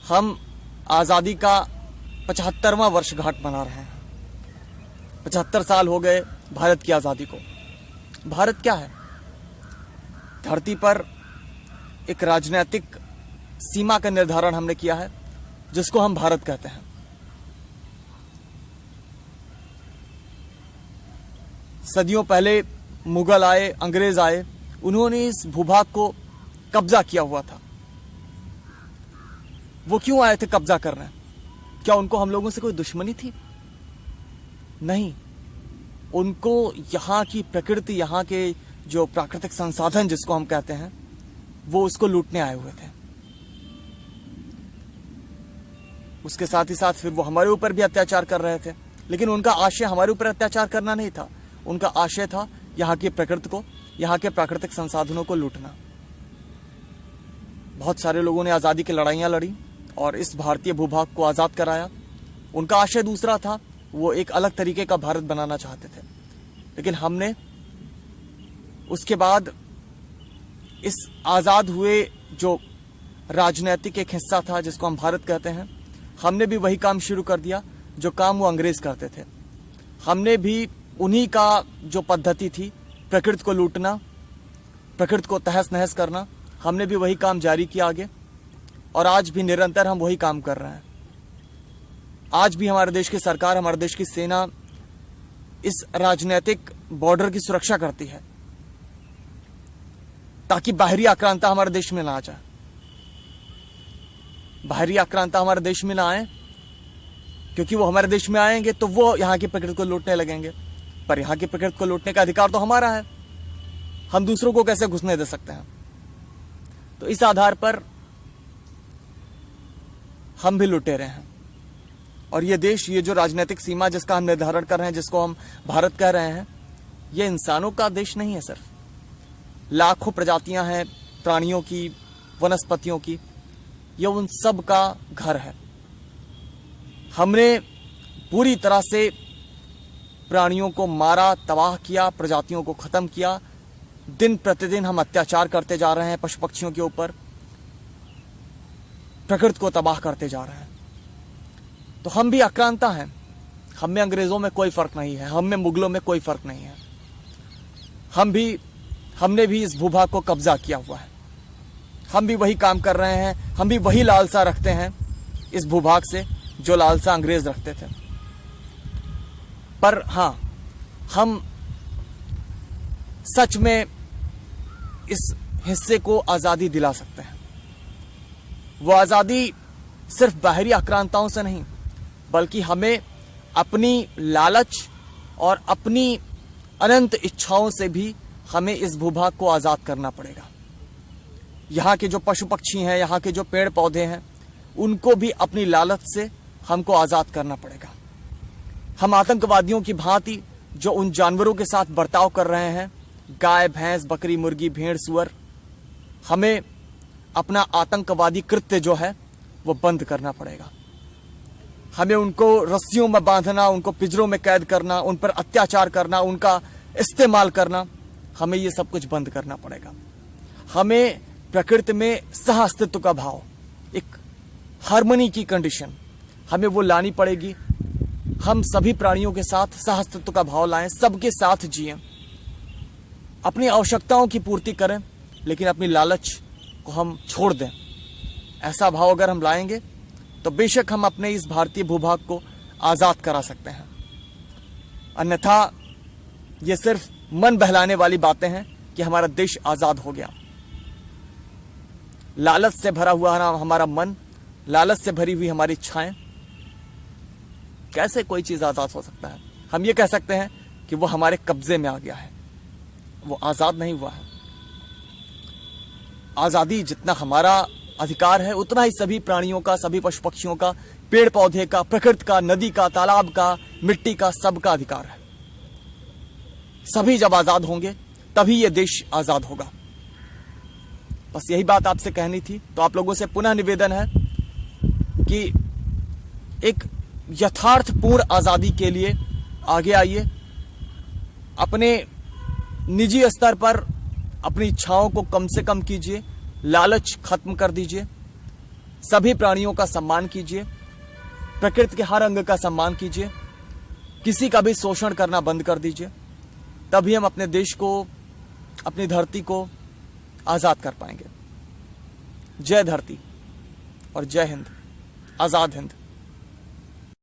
हम आज़ादी का 75वां वर्षगांठ मना रहे हैं। 75 साल हो गए भारत की आज़ादी को। भारत क्या है? धरती पर एक राजनीतिक सीमा का निर्धारण हमने किया है जिसको हम भारत कहते हैं। सदियों पहले मुगल आए, अंग्रेज आए, उन्होंने इस भूभाग को कब्जा किया हुआ था। वो क्यों आए थे कब्जा करने? क्या उनको हम लोगों से कोई दुश्मनी थी? नहीं, उनको यहाँ की प्रकृति, यहाँ के जो प्राकृतिक संसाधन जिसको हम कहते हैं, वो उसको लूटने आए हुए थे। उसके साथ ही साथ फिर वो हमारे ऊपर भी अत्याचार कर रहे थे, लेकिन उनका आशय हमारे ऊपर अत्याचार करना नहीं था। उनका आशय था यहाँ की प्रकृति को, यहाँ के प्राकृतिक संसाधनों को लूटना। बहुत सारे लोगों ने आज़ादी की लड़ाइयाँ लड़ी और इस भारतीय भूभाग को आज़ाद कराया। उनका आशय दूसरा था, वो एक अलग तरीके का भारत बनाना चाहते थे। लेकिन हमने उसके बाद इस आज़ाद हुए जो राजनीतिक एक हिस्सा था जिसको हम भारत कहते हैं, हमने भी वही काम शुरू कर दिया जो काम वो अंग्रेज करते थे। हमने भी उन्हीं का जो पद्धति थी, प्रकृति को लूटना, प्रकृति को तहस नहस करना, हमने भी वही काम जारी किया आगे, और आज भी निरंतर हम वही काम कर रहे हैं। आज भी हमारे देश की सरकार, हमारे देश की सेना इस राजनीतिक बॉर्डर की सुरक्षा करती है ताकि बाहरी आक्रांता हमारे देश में ना आ जाए। बाहरी आक्रांता हमारे देश में ना आए, क्योंकि वो हमारे देश में आएंगे तो वो यहाँ की प्रकृति को लूटने लगेंगे। पर यहाँ की प्रकृति को लूटने का अधिकार तो हमारा है, हम दूसरों को कैसे घुसने दे सकते हैं? तो इस आधार पर हम भी लुटेरे हैं। और ये देश, ये जो राजनीतिक सीमा जिसका हम निर्धारण कर रहे हैं, जिसको हम भारत कह रहे हैं, ये इंसानों का देश नहीं है। सिर्फ लाखों प्रजातियां हैं प्राणियों की, वनस्पतियों की, ये उन सब का घर है। हमने पूरी तरह से प्राणियों को मारा, तबाह किया, प्रजातियों को खत्म किया। दिन प्रतिदिन हम अत्याचार करते जा रहे हैं पशु पक्षियों के ऊपर, प्रकृति को तबाह करते जा रहे हैं। तो हम भी आक्रांता हैं। हम में अंग्रेजों में कोई फर्क नहीं है, हम में मुगलों में कोई फर्क नहीं है। हमने भी इस भूभाग को कब्जा किया हुआ है। हम भी वही काम कर रहे हैं, हम भी वही लालसा रखते हैं इस भूभाग से जो लालसा अंग्रेज रखते थे। पर हाँ, हम सच में इस हिस्से को आज़ादी दिला सकते हैं। वो आज़ादी सिर्फ बाहरी आक्रांताओं से नहीं, बल्कि हमें अपनी लालच और अपनी अनंत इच्छाओं से भी हमें इस भूभाग को आज़ाद करना पड़ेगा। यहाँ के जो पशु पक्षी हैं, यहाँ के जो पेड़ पौधे हैं, उनको भी अपनी लालच से हमको आज़ाद करना पड़ेगा। हम आतंकवादियों की भांति जो उन जानवरों के साथ बर्ताव कर रहे हैं, गाय, भैंस, बकरी, मुर्गी, भेड़, सुअर, हमें अपना आतंकवादी कृत्य जो है वो बंद करना पड़ेगा। हमें उनको रस्सियों में बांधना, उनको पिंजरों में कैद करना, उन पर अत्याचार करना, उनका इस्तेमाल करना, हमें ये सब कुछ बंद करना पड़ेगा। हमें प्रकृति में सह अस्तित्व का भाव, एक हार्मनी की कंडीशन, हमें वो लानी पड़ेगी। हम सभी प्राणियों के साथ सह अस्तित्व का भाव लाएं, सबके साथ जिएं, अपनी आवश्यकताओं की पूर्ति करें, लेकिन अपनी लालच को हम छोड़ दें। ऐसा भाव अगर हम लाएंगे तो बेशक हम अपने इस भारतीय भूभाग को आज़ाद करा सकते हैं। अन्यथा ये सिर्फ मन बहलाने वाली बातें हैं कि हमारा देश आज़ाद हो गया। लालच से भरा हुआ हमारा मन, लालच से भरी हुई हमारी इच्छाएं, कैसे कोई चीज़ आज़ाद हो सकता है? हम ये कह सकते हैं कि वो हमारे कब्जे में आ गया है, वो आज़ाद नहीं हुआ है। आज़ादी जितना हमारा अधिकार है, उतना ही सभी प्राणियों का, सभी पशु पक्षियों का, पेड़ पौधे का, प्रकृति का, नदी का, तालाब का, मिट्टी का, सबका अधिकार है। सभी जब आज़ाद होंगे तभी ये देश आज़ाद होगा। बस यही बात आपसे कहनी थी। तो आप लोगों से पुनः निवेदन है कि एक यथार्थपूर्ण आज़ादी के लिए आगे आइए। अपने निजी स्तर पर अपनी इच्छाओं को कम से कम कीजिए, लालच खत्म कर दीजिए सभी प्राणियों का सम्मान कीजिए, प्रकृति के हर अंग का सम्मान कीजिए, किसी का भी शोषण करना बंद कर दीजिए। तभी हम अपने देश को, अपनी धरती को आज़ाद कर पाएंगे। जय धरती और जय हिंद। आज़ाद हिंद।